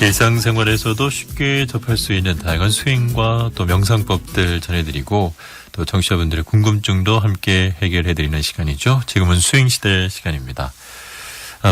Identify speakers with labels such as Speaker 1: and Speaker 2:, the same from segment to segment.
Speaker 1: 일상생활에서도 쉽게 접할 수 있는 다양한 수행과 또 명상법들 전해드리고 또 청취자분들의 궁금증도 함께 해결해드리는 시간이죠. 지금은 수행시대 시간입니다.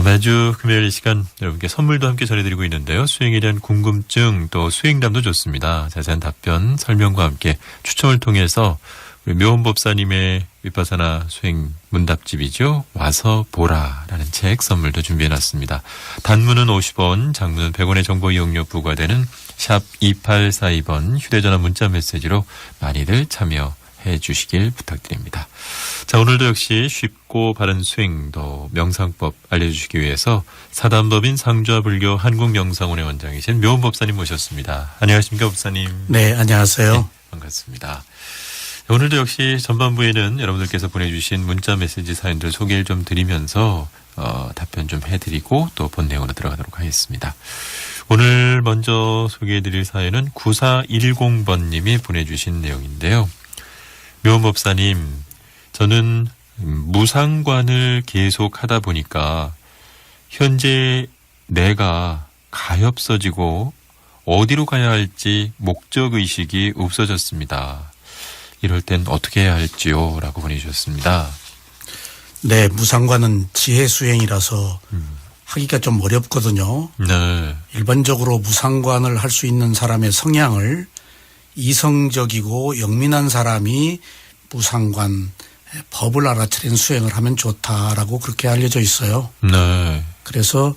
Speaker 1: 매주 금요일 이 시간 여러분께 선물도 함께 전해드리고 있는데요. 수행에 대한 궁금증 또 수행담도 좋습니다. 자세한 답변 설명과 함께 추첨을 통해서 우리 묘원법사님의 위파사나 수행 문답집이죠. 와서 보라라는 책 선물도 준비해놨습니다. 단문은 50원, 장문은 100원의 정보 이용료 부과되는 샵 2842번 휴대전화 문자 메시지로 많이들 참여해 주시길 부탁드립니다. 자, 오늘도 역시 쉽고 바른 수행도 명상법 알려주시기 위해서 사단법인 상주하불교 한국명상원의 원장이신 묘원법사님 모셨습니다. 안녕하십니까, 법사님.
Speaker 2: 네, 안녕하세요.
Speaker 1: 네, 반갑습니다. 오늘도 역시 전반부에는 여러분들께서 보내주신 문자 메시지 사연들 소개를 좀 드리면서 답변 좀 해드리고 또 본 내용으로 들어가도록 하겠습니다. 오늘 먼저 소개해드릴 사연은 9410번님이 보내주신 내용인데요. 묘원법사님, 저는 무상관을 계속 하다 보니까 현재 내가 가엾어지고 어디로 가야 할지 목적의식이 없어졌습니다. 이럴 땐 어떻게 해야 할지요? 라고 보내주셨습니다.
Speaker 2: 네, 무상관은 지혜수행이라서 하기가 좀 어렵거든요.
Speaker 1: 네.
Speaker 2: 일반적으로 무상관을 할 수 있는 사람의 성향을 이성적이고 영민한 사람이 무상관, 법을 알아차린 수행을 하면 좋다라고 그렇게 알려져 있어요.
Speaker 1: 네.
Speaker 2: 그래서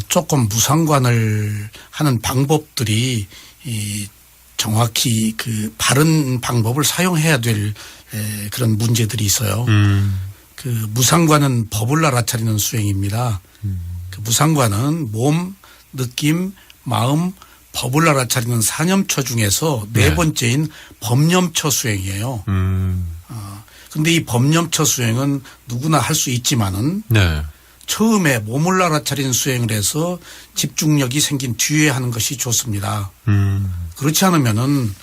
Speaker 2: 조금 무상관을 하는 방법들이 정확히 그 바른 방법을 사용해야 될 그런 문제들이 있어요. 그 무상관은 법을 알아차리는 수행입니다. 그 무상관은 몸, 느낌, 마음, 법을 알아차리는 사념처 중에서 네 번째인 법념처 수행이에요. 근데 이 법념처 수행은 누구나 할 수 있지만은
Speaker 1: 네.
Speaker 2: 처음에 몸을 알아차리는 수행을 해서 집중력이 생긴 뒤에 하는 것이 좋습니다. 그렇지 않으면은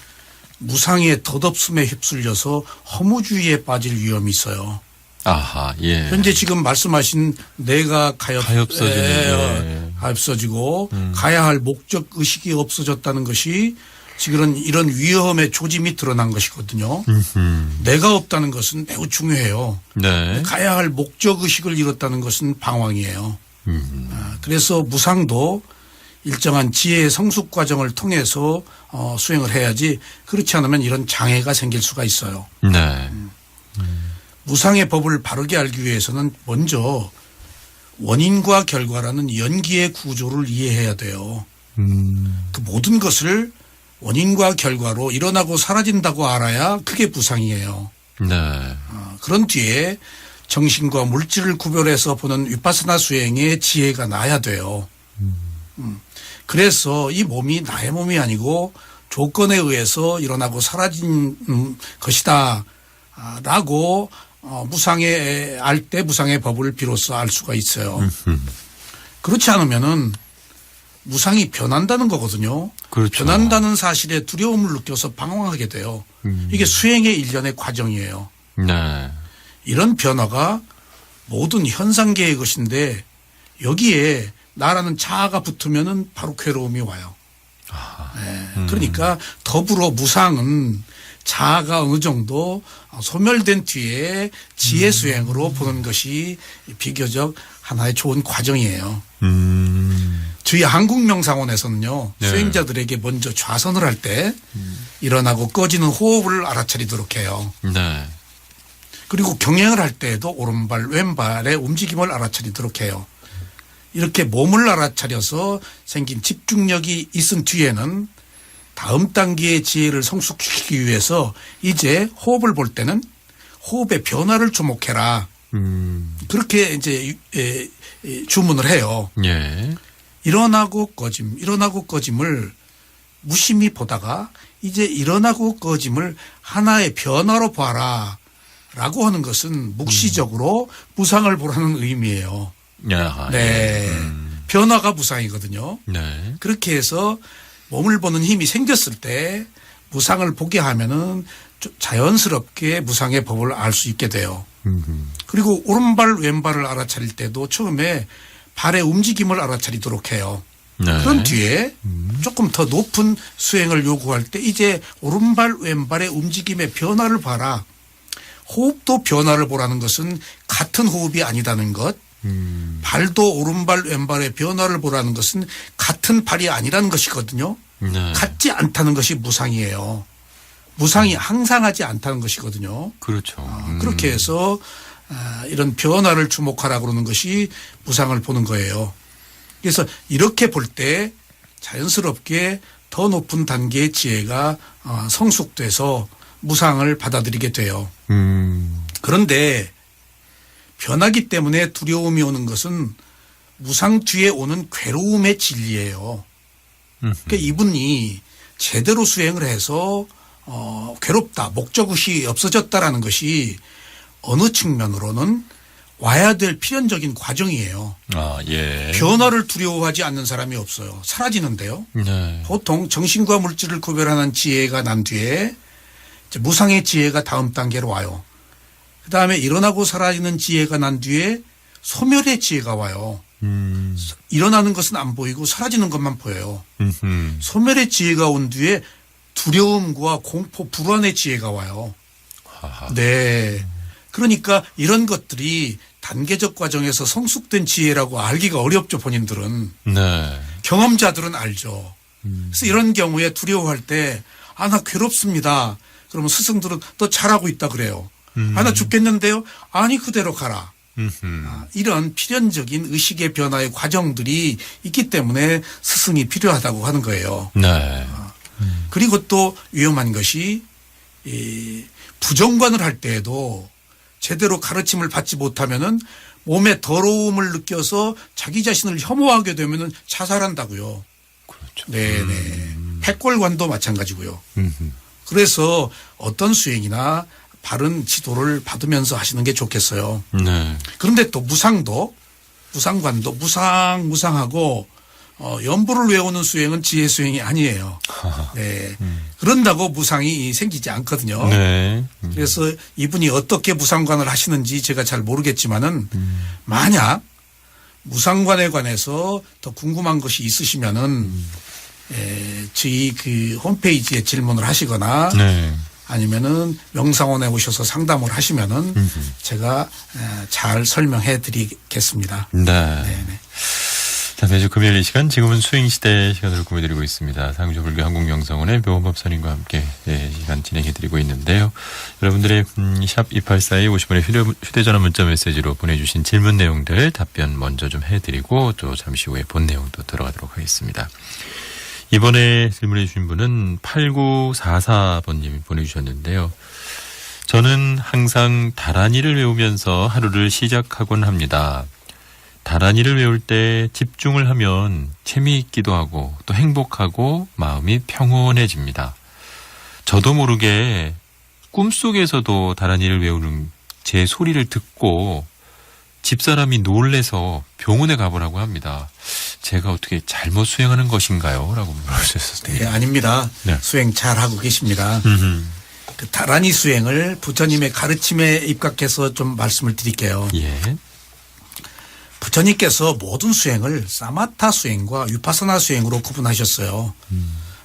Speaker 2: 무상의 덧없음에 휩쓸려서 허무주의에 빠질 위험이 있어요.
Speaker 1: 아하, 예.
Speaker 2: 현재 지금 말씀하신 내가 가엾어지고 가야 할 목적 의식이 없어졌다는 것이 지금 이런 위험의 조짐이 드러난 것이거든요. 내가 없다는 것은 매우 중요해요.
Speaker 1: 네.
Speaker 2: 가야 할 목적 의식을 잃었다는 것은 방황이에요. 그래서 무상도 일정한 지혜의 성숙 과정을 통해서 수행을 해야지 그렇지 않으면 이런 장애가 생길 수가 있어요.
Speaker 1: 네.
Speaker 2: 무상의 법을 바르게 알기 위해서는 먼저 원인과 결과라는 연기의 구조를 이해해야 돼요. 그 모든 것을 원인과 결과로 일어나고 사라진다고 알아야 그게 무상이에요.
Speaker 1: 네.
Speaker 2: 그런 뒤에 정신과 물질을 구별해서 보는 위파사나 수행의 지혜가 나야 돼요. 그래서 이 몸이 나의 몸이 아니고 조건에 의해서 일어나고 사라진 것이다 라고 무상의 알 때 무상의 법을 비로소 알 수가 있어요. 그렇지 않으면은 무상이 변한다는 거거든요.
Speaker 1: 그렇죠.
Speaker 2: 변한다는 사실에 두려움을 느껴서 방황하게 돼요. 이게 수행의 일련의 과정이에요.
Speaker 1: 네.
Speaker 2: 이런 변화가 모든 현상계의 것인데 여기에 나라는 자아가 붙으면은 바로 괴로움이 와요. 네. 그러니까 더불어 무상은 자아가 어느 정도 소멸된 뒤에 지혜 수행으로 보는 것이 비교적 하나의 좋은 과정이에요. 저희 한국명상원에서는요.
Speaker 1: 네.
Speaker 2: 수행자들에게 먼저 좌선을 할 때 일어나고 꺼지는 호흡을 알아차리도록 해요.
Speaker 1: 네.
Speaker 2: 그리고 경행을 할 때에도 오른발 왼발의 움직임을 알아차리도록 해요. 이렇게 몸을 알아차려서 생긴 집중력이 있은 뒤에는 다음 단계의 지혜를 성숙시키기 위해서 이제 호흡을 볼 때는 호흡의 변화를 주목해라. 그렇게 이제 주문을 해요.
Speaker 1: 예.
Speaker 2: 일어나고 꺼짐, 일어나고 꺼짐을 무심히 보다가 이제 일어나고 꺼짐을 하나의 변화로 봐라 라고 하는 것은 묵시적으로 무상을 보라는 의미예요.
Speaker 1: 야,
Speaker 2: 네.
Speaker 1: 예.
Speaker 2: 변화가 무상이거든요.
Speaker 1: 네.
Speaker 2: 그렇게 해서 몸을 보는 힘이 생겼을 때 무상을 보게 하면은 자연스럽게 무상의 법을 알 수 있게 돼요. 그리고 오른발 왼발을 알아차릴 때도 처음에 발의 움직임을 알아차리도록 해요.
Speaker 1: 네.
Speaker 2: 그런 뒤에 조금 더 높은 수행을 요구할 때 이제 오른발 왼발의 움직임의 변화를 봐라. 호흡도 변화를 보라는 것은 같은 호흡이 아니다는 것. 발도 오른발 왼발의 변화를 보라는 것은 같은 발이 아니라는 것이거든요.
Speaker 1: 네.
Speaker 2: 같지 않다는 것이 무상이에요. 무상이 항상하지 않다는 것이거든요.
Speaker 1: 그렇죠.
Speaker 2: 그렇게 해서 이런 변화를 주목하라 그러는 것이 무상을 보는 거예요. 그래서 이렇게 볼 때 자연스럽게 더 높은 단계의 지혜가 성숙돼서 무상을 받아들이게 돼요. 그런데 변하기 때문에 두려움이 오는 것은 무상 뒤에 오는 괴로움의 진리예요. 그러니까 이분이 제대로 수행을 해서 괴롭다, 목적의식이 없어졌다라는 것이 어느 측면으로는 와야 될 필연적인 과정이에요.
Speaker 1: 아, 예.
Speaker 2: 변화를 두려워하지 않는 사람이 없어요. 사라지는데요.
Speaker 1: 네.
Speaker 2: 보통 정신과 물질을 구별하는 지혜가 난 뒤에 이제 무상의 지혜가 다음 단계로 와요. 그다음에 일어나고 사라지는 지혜가 난 뒤에 소멸의 지혜가 와요. 일어나는 것은 안 보이고 사라지는 것만 보여요. 소멸의 지혜가 온 뒤에 두려움과 공포, 불안의 지혜가 와요.
Speaker 1: 하하.
Speaker 2: 네. 그러니까 이런 것들이 단계적 과정에서 성숙된 지혜라고 알기가 어렵죠, 본인들은.
Speaker 1: 네.
Speaker 2: 경험자들은 알죠. 그래서 이런 경우에 두려워할 때, 나 괴롭습니다. 그러면 스승들은 너 잘하고 있다 그래요. 나 죽겠는데요? 아니, 그대로 가라. 이런 필연적인 의식의 변화의 과정들이 있기 때문에 스승이 필요하다고 하는 거예요.
Speaker 1: 네.
Speaker 2: 그리고 또 위험한 것이 부정관을 할 때에도 제대로 가르침을 받지 못하면은 몸에 더러움을 느껴서 자기 자신을 혐오하게 되면은 자살한다고요.
Speaker 1: 그렇죠.
Speaker 2: 네네. 패골관도 마찬가지고요. 그래서 어떤 수행이나 바른 지도를 받으면서 하시는 게 좋겠어요.
Speaker 1: 네.
Speaker 2: 그런데 또 무상관도 무상하고 연부를 외우는 수행은 지혜 수행이 아니에요. 네. 그런다고 무상이 생기지 않거든요.
Speaker 1: 네.
Speaker 2: 그래서 이분이 어떻게 무상관을 하시는지 제가 잘 모르겠지만은 만약 무상관에 관해서 더 궁금한 것이 있으시면은 저희 그 홈페이지에 질문을 하시거나
Speaker 1: 네.
Speaker 2: 아니면은 명상원에 오셔서 상담을 하시면은 제가 잘 설명해 드리겠습니다.
Speaker 1: 네.
Speaker 2: 네네.
Speaker 1: 자, 매주 금요일 이 시간 지금은 수행시대 시간으로 꾸며드리고 있습니다. 상주불교 한국명성원의 묘원법사님과 함께 시간 진행해드리고 있는데요. 여러분들의 샵 2842 50원의 휴대전화 문자 메시지로 보내주신 질문 내용들 답변 먼저 좀 해드리고 또 잠시 후에 본 내용도 들어가도록 하겠습니다. 이번에 질문해 주신 분은 8944번님이 보내주셨는데요. 저는 항상 다란이를 외우면서 하루를 시작하곤 합니다. 다란이를 외울 때 집중을 하면 재미있기도 하고 또 행복하고 마음이 평온해집니다. 저도 모르게 꿈속에서도 다란이를 외우는 제 소리를 듣고 집사람이 놀래서 병원에 가보라고 합니다. 제가 어떻게 잘못 수행하는 것인가요? 라고 물어주셨어요.
Speaker 2: 네, 아닙니다.
Speaker 1: 네.
Speaker 2: 수행 잘하고 계십니다. 그 다란이 수행을 부처님의 가르침에 입각해서 좀 말씀을 드릴게요.
Speaker 1: 예.
Speaker 2: 부처님께서 모든 수행을 사마타 수행과 위파사나 수행으로 구분하셨어요.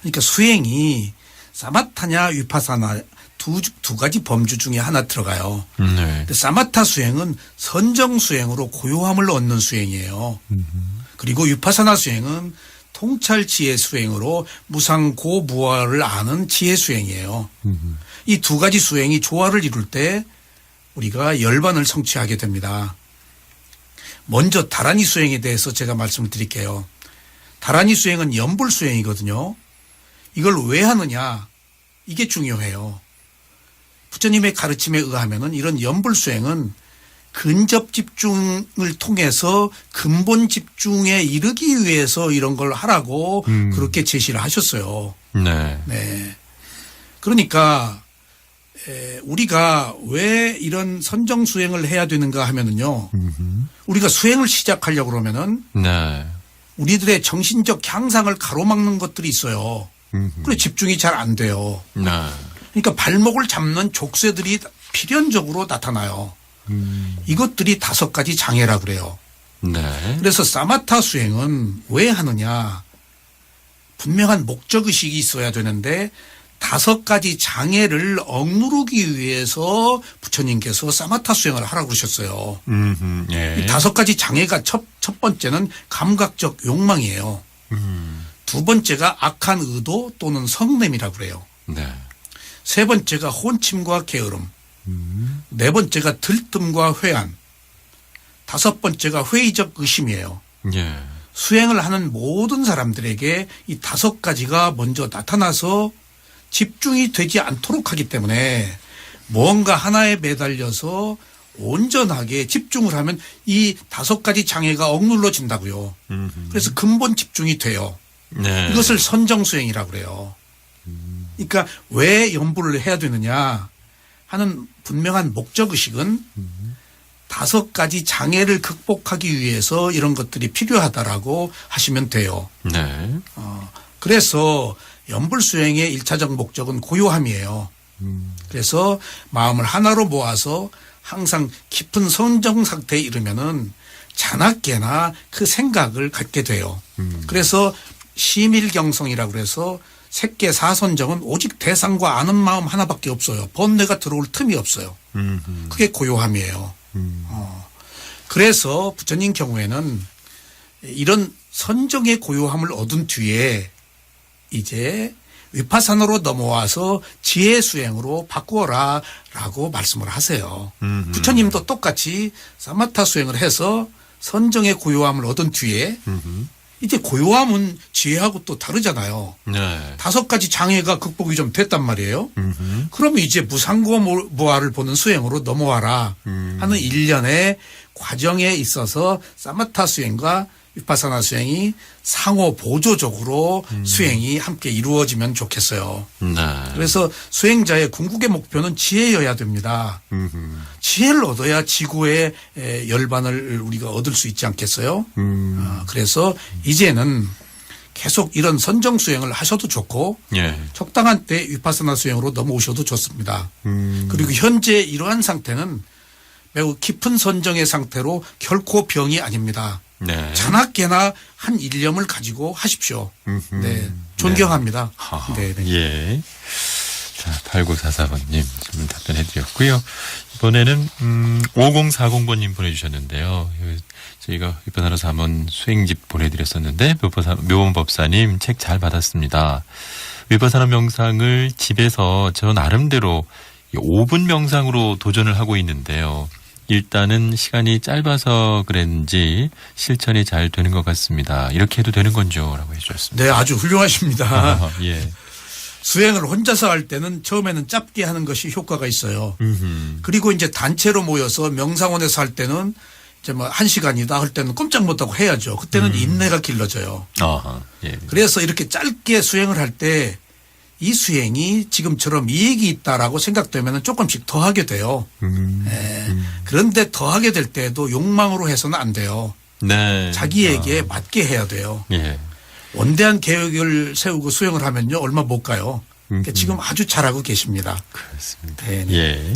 Speaker 2: 그러니까 수행이 사마타냐 위파사나 두 가지 범주 중에 하나 들어가요.
Speaker 1: 네.
Speaker 2: 근데 사마타 수행은 선정 수행으로 고요함을 얻는 수행이에요. 그리고 위파사나 수행은 통찰 지혜 수행으로 무상고무아를 아는 지혜 수행이에요. 이 두 가지 수행이 조화를 이룰 때 우리가 열반을 성취하게 됩니다. 먼저 다란이 수행에 대해서 제가 말씀을 드릴게요. 다란이 수행은 연불 수행이거든요. 이걸 왜 하느냐? 이게 중요해요. 부처님의 가르침에 의하면은 이런 연불 수행은 근접 집중을 통해서 근본 집중에 이르기 위해서 이런 걸 하라고 그렇게 제시를 하셨어요.
Speaker 1: 네.
Speaker 2: 네. 그러니까 우리가 왜 이런 선정 수행을 해야 되는가 하면은요. 우리가 수행을 시작하려고 그러면은
Speaker 1: 네.
Speaker 2: 우리들의 정신적 향상을 가로막는 것들이 있어요. 그래 집중이 잘 안 돼요.
Speaker 1: 네.
Speaker 2: 그러니까 발목을 잡는 족쇄들이 필연적으로 나타나요. 이것들이 5가지 장애라 그래요.
Speaker 1: 네.
Speaker 2: 그래서 사마타 수행은 왜 하느냐. 분명한 목적의식이 있어야 되는데 5가지 장애를 억누르기 위해서 부처님께서 사마타 수행을 하라고 그러셨어요.
Speaker 1: 예.
Speaker 2: 이 5가지 장애가 첫 번째는 감각적 욕망이에요. 두 번째가 악한 의도 또는 성냄이라고 그래요.
Speaker 1: 네.
Speaker 2: 세 번째가 혼침과 게으름. 네 번째가 들뜸과 회한. 5번째가 회의적 의심이에요.
Speaker 1: 예.
Speaker 2: 수행을 하는 모든 사람들에게 이 5가지가 먼저 나타나서 집중이 되지 않도록 하기 때문에 뭔가 하나에 매달려서 온전하게 집중을 하면 이 5가지 장애가 억눌러진다고요. 그래서 근본 집중이 돼요.
Speaker 1: 네.
Speaker 2: 이것을 선정수행이라고 그래요. 그러니까 왜 연불을 해야 되느냐 하는 분명한 목적의식은 5가지 장애를 극복하기 위해서 이런 것들이 필요하다라고 하시면 돼요.
Speaker 1: 네.
Speaker 2: 그래서 연불수행의 1차적 목적은 고요함이에요. 그래서 마음을 하나로 모아서 항상 깊은 선정 상태에 이르면은 자나깨나 그 생각을 갖게 돼요. 그래서 심일경성이라고 그래서 색계 사선정은 오직 대상과 아는 마음 하나밖에 없어요. 번뇌가 들어올 틈이 없어요. 그게 고요함이에요. 그래서 부처님 경우에는 이런 선정의 고요함을 얻은 뒤에 이제 위파사나로 넘어와서 지혜 수행으로 바꾸어라 라고 말씀을 하세요. 부처님도 똑같이 사마타 수행을 해서 선정의 고요함을 얻은 뒤에 이제 고요함은 지혜하고 또 다르잖아요.
Speaker 1: 네.
Speaker 2: 5가지 장애가 극복이 좀 됐단 말이에요. 그러면 이제 무상고모아를 보는 수행으로 넘어와라 하는 일련의 과정에 있어서 사마타 수행과 위파사나 수행이 상호 보조적으로 수행이 함께 이루어지면 좋겠어요.
Speaker 1: 네.
Speaker 2: 그래서 수행자의 궁극의 목표는 지혜여야 됩니다. 지혜를 얻어야 지구의 열반을 우리가 얻을 수 있지 않겠어요? 그래서 이제는 계속 이런 선정 수행을 하셔도 좋고
Speaker 1: 예.
Speaker 2: 적당한 때 위파사나 수행으로 넘어오셔도 좋습니다. 그리고 현재 이러한 상태는 매우 깊은 선정의 상태로 결코 병이 아닙니다.
Speaker 1: 네.
Speaker 2: 자나깨나 한 일념을 가지고 하십시오. 네, 존경합니다.
Speaker 1: 네.
Speaker 2: 네, 네.
Speaker 1: 예. 자, 8944번님 질문 답변해 드렸고요. 이번에는 5040번님 보내주셨는데요. 저희가 위파사나 사문 수행집 보내드렸었는데 묘본법사님 책 잘 받았습니다. 위파사나 명상을 집에서 저 나름대로 5분 명상으로 도전을 하고 있는데요. 일단은 시간이 짧아서 그랬는지 실천이 잘 되는 것 같습니다. 이렇게 해도 되는 건죠? 라고 해주셨습니다.
Speaker 2: 네, 아주 훌륭하십니다.
Speaker 1: 예.
Speaker 2: 수행을 혼자서 할 때는 처음에는 짧게 하는 것이 효과가 있어요. 그리고 이제 단체로 모여서 명상원에서 할 때는 이제 뭐 1시간이다 할 때는 꼼짝 못하고 해야죠. 그때는 인내가 길러져요.
Speaker 1: 예.
Speaker 2: 그래서 이렇게 짧게 수행을 할 때 이 수행이 지금처럼 이익이 있다라고 생각되면 조금씩 더 하게 돼요. 그런데 더 하게 될 때도 욕망으로 해서는 안 돼요.
Speaker 1: 네.
Speaker 2: 자기에게 맞게 해야 돼요.
Speaker 1: 예.
Speaker 2: 원대한 계획을 세우고 수행을 하면요 얼마 못 가요. 그러니까 지금 아주 잘하고 계십니다.
Speaker 1: 그렇습니다.
Speaker 2: 네, 네.
Speaker 1: 예.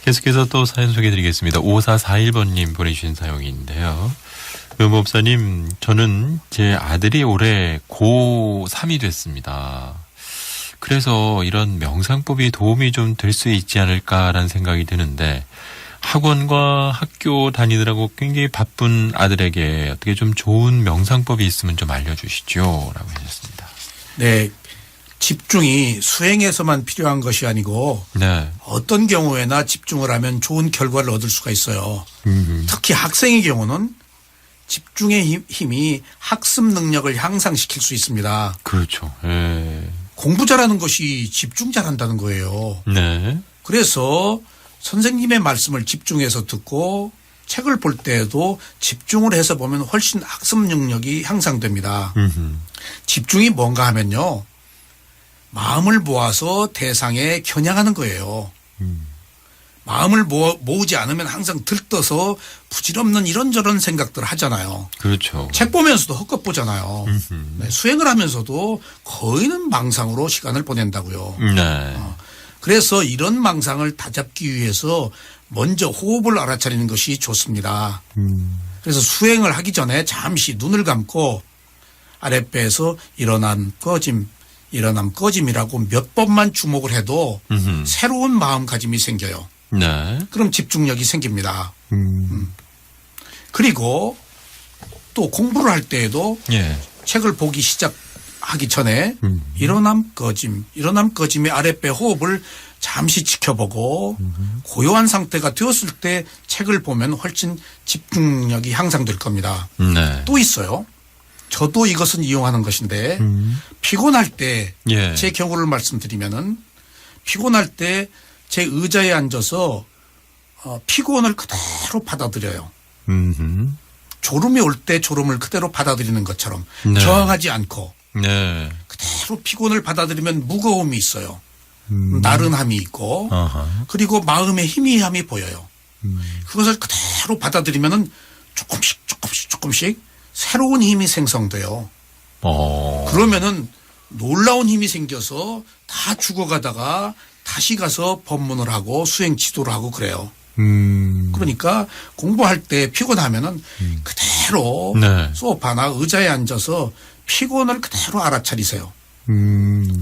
Speaker 1: 계속해서 또 사연 소개해 드리겠습니다. 5441번님 보내주신 사연인데요. 묘법사님, 저는 제 아들이 올해 고3이 됐습니다. 그래서 이런 명상법이 도움이 좀 될 수 있지 않을까라는 생각이 드는데 학원과 학교 다니느라고 굉장히 바쁜 아들에게 어떻게 좀 좋은 명상법이 있으면 좀 알려주시죠. 라고 하셨습니다.
Speaker 2: 네. 집중이 수행에서만 필요한 것이 아니고
Speaker 1: 네.
Speaker 2: 어떤 경우에나 집중을 하면 좋은 결과를 얻을 수가 있어요. 특히 학생의 경우는 집중의 힘이 학습 능력을 향상시킬 수 있습니다.
Speaker 1: 그렇죠. 예.
Speaker 2: 공부 잘하는 것이 집중 잘한다는 거예요.
Speaker 1: 네.
Speaker 2: 그래서 선생님의 말씀을 집중해서 듣고 책을 볼 때에도 집중을 해서 보면 훨씬 학습 능력이 향상됩니다. 집중이 뭔가 하면요. 마음을 모아서 대상에 겨냥하는 거예요. 마음을 모으지 않으면 항상 들떠서 부질없는 이런저런 생각들 하잖아요.
Speaker 1: 그렇죠.
Speaker 2: 책 보면서도 헛것 보잖아요. 네, 수행을 하면서도 거의는 망상으로 시간을 보낸다고요.
Speaker 1: 네.
Speaker 2: 그래서 이런 망상을 다잡기 위해서 먼저 호흡을 알아차리는 것이 좋습니다. 그래서 수행을 하기 전에 잠시 눈을 감고 아랫배에서 일어남 꺼짐 일어남 꺼짐이라고 몇 번만 주목을 해도 새로운 마음가짐이 생겨요.
Speaker 1: 네.
Speaker 2: 그럼 집중력이 생깁니다. 그리고 또 공부를 할 때에도
Speaker 1: 예.
Speaker 2: 책을 보기 시작하기 전에 일어남 꺼짐의 아랫배 호흡을 잠시 지켜보고 고요한 상태가 되었을 때 책을 보면 훨씬 집중력이 향상될 겁니다.
Speaker 1: 네.
Speaker 2: 또 있어요. 저도 이것은 이용하는 것인데 피곤할 때 제
Speaker 1: 예.
Speaker 2: 경우를 말씀드리면은 피곤할 때 제 의자에 앉아서 피곤을 그대로 받아들여요. 졸음이 올 때 졸음을 그대로 받아들이는 것처럼
Speaker 1: 네.
Speaker 2: 저항하지 않고
Speaker 1: 네.
Speaker 2: 그대로 피곤을 받아들이면 무거움이 있어요. 나른함이 있고
Speaker 1: 아하.
Speaker 2: 그리고 마음의 희미함이 보여요. 그것을 그대로 받아들이면은 조금씩 새로운 힘이 생성돼요. 그러면은 놀라운 힘이 생겨서 다 죽어가다가 다시 가서 법문을 하고 수행 지도를 하고 그래요. 그러니까 공부할 때 피곤하면은 그대로
Speaker 1: 네.
Speaker 2: 소파나 의자에 앉아서 피곤을 그대로 알아차리세요.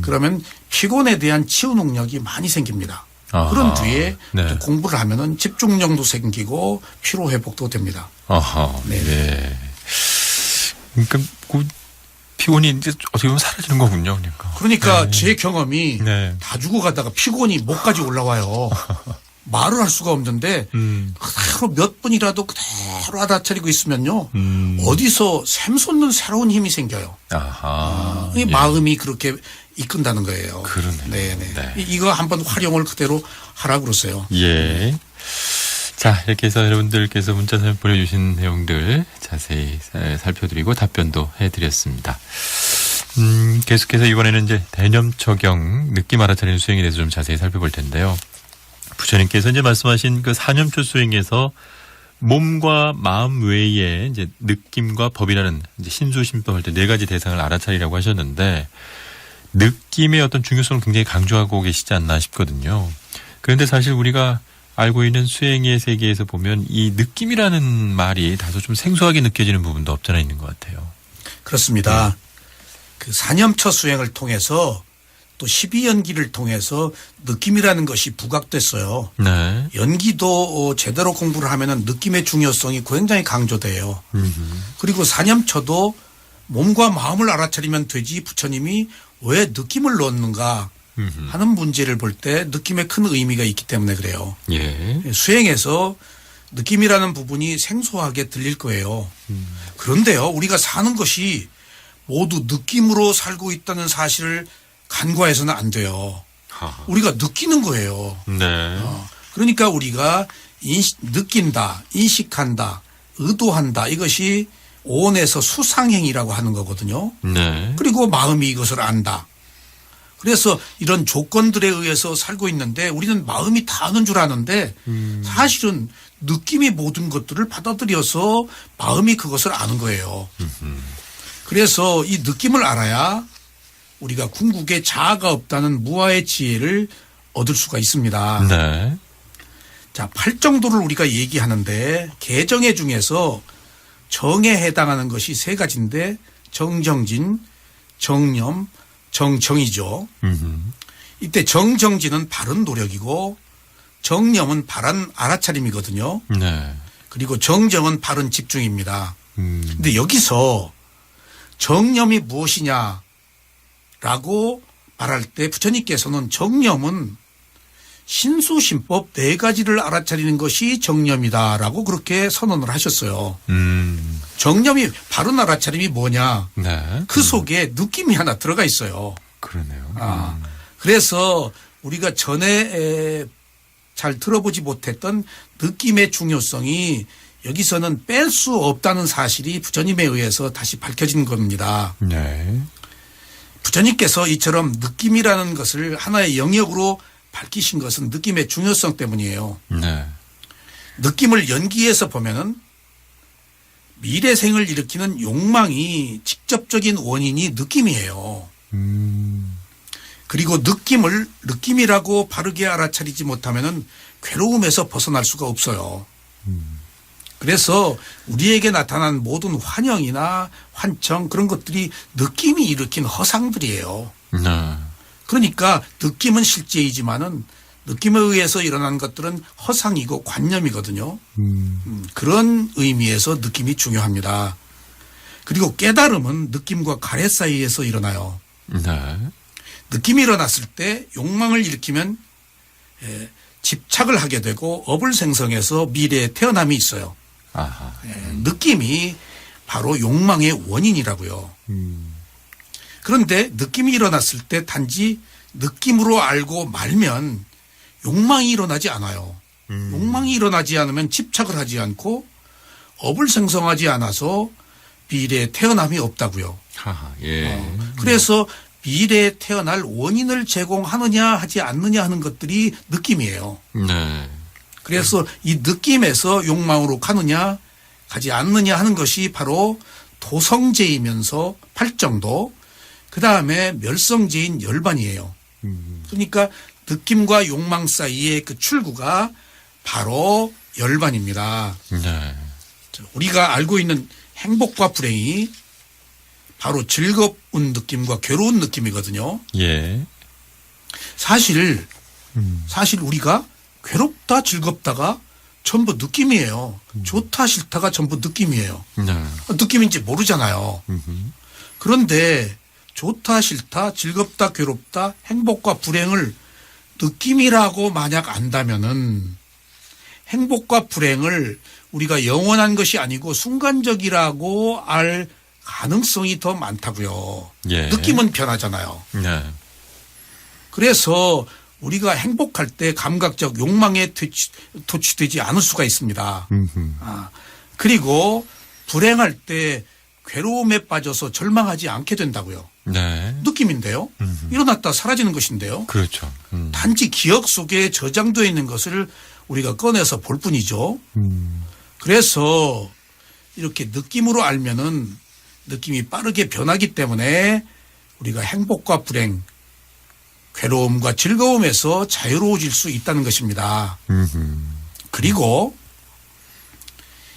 Speaker 2: 그러면 피곤에 대한 치유 능력이 많이 생깁니다.
Speaker 1: 아하.
Speaker 2: 그런 뒤에
Speaker 1: 네.
Speaker 2: 또 공부를 하면은 집중력도 생기고 피로 회복도 됩니다.
Speaker 1: 아하.
Speaker 2: 네.
Speaker 1: 네. 그러니까 그 피곤이 이제 어떻게 보면 사라지는 거군요.
Speaker 2: 그러니까
Speaker 1: 네.
Speaker 2: 제 경험이
Speaker 1: 네.
Speaker 2: 다 죽어가다가 피곤이 목까지 올라와요. 말을 할 수가 없는데 그대로 몇 분이라도 그대로 알아차리고 있으면요. 어디서 샘솟는 새로운 힘이 생겨요.
Speaker 1: 아하.
Speaker 2: 이
Speaker 1: 예.
Speaker 2: 마음이 그렇게 이끈다는 거예요.
Speaker 1: 그러네요.
Speaker 2: 네네.
Speaker 1: 네.
Speaker 2: 이거 한번 활용을 그대로 하라고 그러세요.
Speaker 1: 예. 자, 이렇게 해서 여러분들께서 문자 사연 보내주신 내용들 자세히 살펴드리고 답변도 해드렸습니다. 계속해서 이번에는 이제 대념 적용, 느낌 알아차리는 수행에 대해서 좀 자세히 살펴볼 텐데요. 부처님께서 이제 말씀하신 그 사념초 수행에서 몸과 마음 외에 이제 느낌과 법이라는 이제 신수신법할 때 네 가지 대상을 알아차리라고 하셨는데 느낌의 어떤 중요성을 굉장히 강조하고 계시지 않나 싶거든요. 그런데 사실 우리가 알고 있는 수행의 세계에서 보면 이 느낌이라는 말이 다소 좀 생소하게 느껴지는 부분도 없잖아 있는 것 같아요.
Speaker 2: 그렇습니다. 그 사념처 수행을 통해서 또 12연기를 통해서 느낌이라는 것이 부각됐어요.
Speaker 1: 네.
Speaker 2: 연기도 제대로 공부를 하면은 느낌의 중요성이 굉장히 강조돼요. 그리고 사념처도 몸과 마음을 알아차리면 되지 부처님이 왜 느낌을 넣었는가 하는 문제를 볼 때 느낌에 큰 의미가 있기 때문에 그래요.
Speaker 1: 예.
Speaker 2: 수행에서 느낌이라는 부분이 생소하게 들릴 거예요. 그런데요, 우리가 사는 것이 모두 느낌으로 살고 있다는 사실을 간과해서는 안 돼요.
Speaker 1: 하하.
Speaker 2: 우리가 느끼는 거예요.
Speaker 1: 네.
Speaker 2: 그러니까 우리가 느낀다, 인식한다, 의도한다 이것이 오온에서 수상행이라고 하는 거거든요.
Speaker 1: 네.
Speaker 2: 그리고 마음이 이것을 안다. 그래서 이런 조건들에 의해서 살고 있는데 우리는 마음이 다 아는 줄 아는데 사실은 느낌이 모든 것들을 받아들여서 마음이 그것을 아는 거예요. 그래서 이 느낌을 알아야 우리가 궁극에 자아가 없다는 무아의 지혜를 얻을 수가 있습니다.
Speaker 1: 네.
Speaker 2: 자, 8정도를 우리가 얘기하는데 개정의 중에서 정에 해당하는 것이 세 가지인데 정정진, 정념, 정정이죠. 이때 정정진은 바른 노력이고 정념은 바른 알아차림이거든요.
Speaker 1: 네.
Speaker 2: 그리고 정정은 바른 집중입니다. 근데 여기서 정념이 무엇이냐라고 말할 때 부처님께서는 정념은 신수신법 네 가지를 알아차리는 것이 정념이다라고 그렇게 선언을 하셨어요. 정념이 바른 알아차림이 뭐냐?
Speaker 1: 네.
Speaker 2: 그 속에 느낌이 하나 들어가 있어요.
Speaker 1: 그러네요.
Speaker 2: 그래서 우리가 전에 잘 들어보지 못했던 느낌의 중요성이 여기서는 뺄 수 없다는 사실이 부처님에 의해서 다시 밝혀진 겁니다.
Speaker 1: 네.
Speaker 2: 부처님께서 이처럼 느낌이라는 것을 하나의 영역으로 밝히신 것은 느낌의 중요성 때문이에요.
Speaker 1: 네.
Speaker 2: 느낌을 연기해서 보면은 미래생을 일으키는 욕망이 직접적인 원인이 느낌이에요. 그리고 느낌을 느낌이라고 바르게 알아차리지 못하면은 괴로움에서 벗어날 수가 없어요. 그래서 우리에게 나타난 모든 환영이나 환청 그런 것들이 느낌이 일으킨 허상들이에요.
Speaker 1: 네.
Speaker 2: 그러니까 느낌은 실제이지만은 느낌에 의해서 일어난 것들은 허상이고 관념이거든요. 그런 의미에서 느낌이 중요합니다. 그리고 깨달음은 느낌과 가래 사이에서 일어나요.
Speaker 1: 네.
Speaker 2: 느낌이 일어났을 때 욕망을 일으키면 집착을 하게 되고 업을 생성해서 미래에 태어남이 있어요.
Speaker 1: 아하.
Speaker 2: 느낌이 바로 욕망의 원인이라고요. 그런데 느낌이 일어났을 때 단지 느낌으로 알고 말면 욕망이 일어나지 않아요. 욕망이 일어나지 않으면 집착을 하지 않고 업을 생성하지 않아서 미래에 태어남이 없다고요.
Speaker 1: 하하. 예.
Speaker 2: 그래서 미래에 태어날 원인을 제공하느냐 하지 않느냐 하는 것들이 느낌이에요.
Speaker 1: 네.
Speaker 2: 그래서 이 느낌에서 욕망으로 가느냐 가지 않느냐 하는 것이 바로 도성제이면서 팔정도 그다음에 멸성제인 열반이에요. 그러니까 느낌과 욕망 사이의 그 출구가 바로 열반입니다.
Speaker 1: 네.
Speaker 2: 우리가 알고 있는 행복과 불행이 바로 즐거운 느낌과 괴로운 느낌이거든요.
Speaker 1: 예.
Speaker 2: 사실 우리가 괴롭다 즐겁다가 전부 느낌이에요. 좋다 싫다가 전부 느낌이에요.
Speaker 1: 네.
Speaker 2: 느낌인지 모르잖아요. 그런데 좋다 싫다 즐겁다 괴롭다 행복과 불행을 느낌이라고 만약 안다면은 행복과 불행을 우리가 영원한 것이 아니고 순간적이라고 알 가능성이 더 많다고요.
Speaker 1: 예.
Speaker 2: 느낌은 변하잖아요.
Speaker 1: 네.
Speaker 2: 그래서 우리가 행복할 때 감각적 욕망에 도취되지 않을 수가 있습니다. 그리고 불행할 때 괴로움에 빠져서 절망하지 않게 된다고요.
Speaker 1: 네.
Speaker 2: 느낌인데요. 일어났다 사라지는 것인데요.
Speaker 1: 그렇죠.
Speaker 2: 단지 기억 속에 저장되어 있는 것을 우리가 꺼내서 볼 뿐이죠. 그래서 이렇게 느낌으로 알면은 느낌이 빠르게 변하기 때문에 우리가 행복과 불행, 괴로움과 즐거움에서 자유로워질 수 있다는 것입니다. 그리고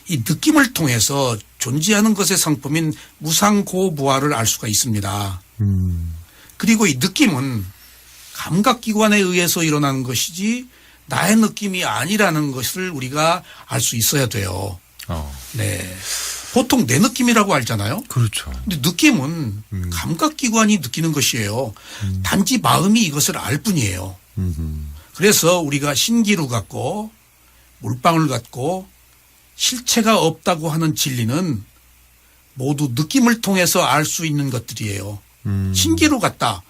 Speaker 2: 이 느낌을 통해서 존재하는 것의 성품인 무상고무아를 알 수가 있습니다. 그리고 이 느낌은 감각기관에 의해서 일어나는 것이지 나의 느낌이 아니라는 것을 우리가 알 수 있어야 돼요. 네. 보통 내 느낌이라고 알잖아요.
Speaker 1: 그렇죠.
Speaker 2: 근데 느낌은 감각기관이 느끼는 것이에요. 단지 마음이 이것을 알 뿐이에요. 그래서 우리가 신기루 같고 물방울 같고 실체가 없다고 하는 진리는 모두 느낌을 통해서 알 수 있는 것들이에요. 신기루 같다.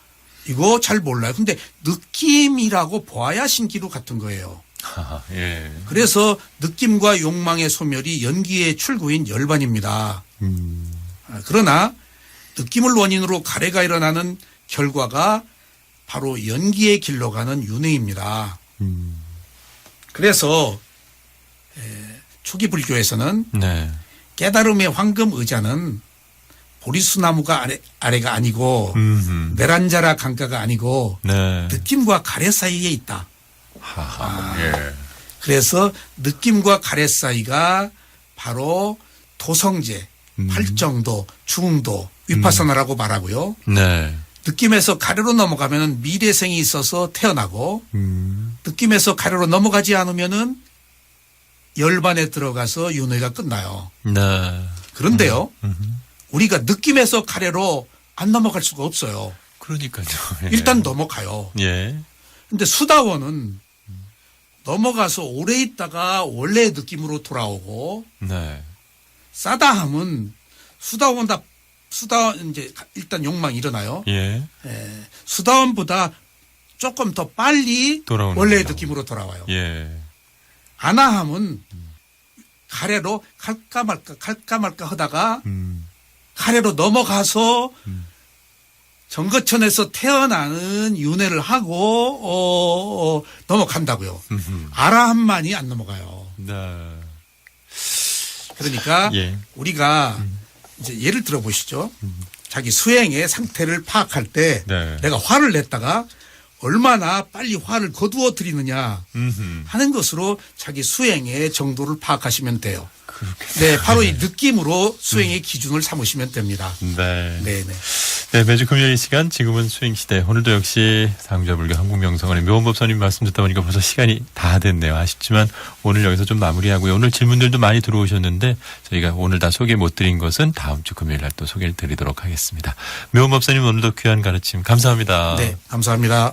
Speaker 2: 이거 잘 몰라요. 근데 느낌이라고 보아야 신기루 같은 거예요.
Speaker 1: 하하. 예.
Speaker 2: 그래서 느낌과 욕망의 소멸이 연기의 출구인 열반입니다. 그러나 느낌을 원인으로 가래가 일어나는 결과가 바로 연기의 길로 가는 윤회입니다. 그래서 초기 불교에서는
Speaker 1: 네.
Speaker 2: 깨달음의 황금 의자는 보리수나무가 아래가 아니고 메란자라 강가가 아니고
Speaker 1: 네.
Speaker 2: 느낌과 가래 사이에 있다.
Speaker 1: 하하. 예.
Speaker 2: 그래서 느낌과 가래 사이가 바로 도성제, 팔정도, 중도, 위파사나라고 말하고요.
Speaker 1: 네.
Speaker 2: 느낌에서 가래로 넘어가면 미래생이 있어서 태어나고 느낌에서 가래로 넘어가지 않으면은 열반에 들어가서 윤회가 끝나요.
Speaker 1: 네.
Speaker 2: 그런데요. 우리가 느낌에서 가래로 안 넘어갈 수가 없어요.
Speaker 1: 그러니까요. 예.
Speaker 2: 일단 넘어가요.
Speaker 1: 예.
Speaker 2: 근데 수다원은 넘어가서 오래 있다가 원래의 느낌으로 돌아오고
Speaker 1: 네.
Speaker 2: 싸다함은 수다원다 이제 일단 욕망이 일어나요.
Speaker 1: 예.
Speaker 2: 수다원보다 조금 더 빨리
Speaker 1: 돌아오는
Speaker 2: 원래의
Speaker 1: 거죠.
Speaker 2: 느낌으로 돌아와요.
Speaker 1: 예.
Speaker 2: 아나함은 가래로 갈까 말까 하다가 가래로 넘어가서 정거천에서 태어나는 윤회를 하고 넘어간다고요. 아라함만이 안 넘어가요.
Speaker 1: 네.
Speaker 2: 그러니까
Speaker 1: 예.
Speaker 2: 우리가 이제 예를 들어 보시죠. 자기 수행의 상태를 파악할 때
Speaker 1: 네.
Speaker 2: 내가 화를 냈다가 얼마나 빨리 화를 거두어 드리느냐 하는 것으로 자기 수행의 정도를 파악하시면 돼요. 네, 바로 이 느낌으로 수행의 기준을 삼으시면 됩니다.
Speaker 1: 네.
Speaker 2: 네, 네.
Speaker 1: 네, 매주 금요일 이 시간 지금은 수행시대. 오늘도 역시 상주하불교 한국명성원의 묘원법사님 말씀 듣다 보니까 벌써 시간이 다 됐네요. 아쉽지만 오늘 여기서 좀 마무리하고요. 오늘 질문들도 많이 들어오셨는데 저희가 오늘 다 소개 못 드린 것은 다음 주 금요일 날 또 소개를 드리도록 하겠습니다. 묘원법사님 오늘도 귀한 가르침 감사합니다.
Speaker 2: 네, 감사합니다.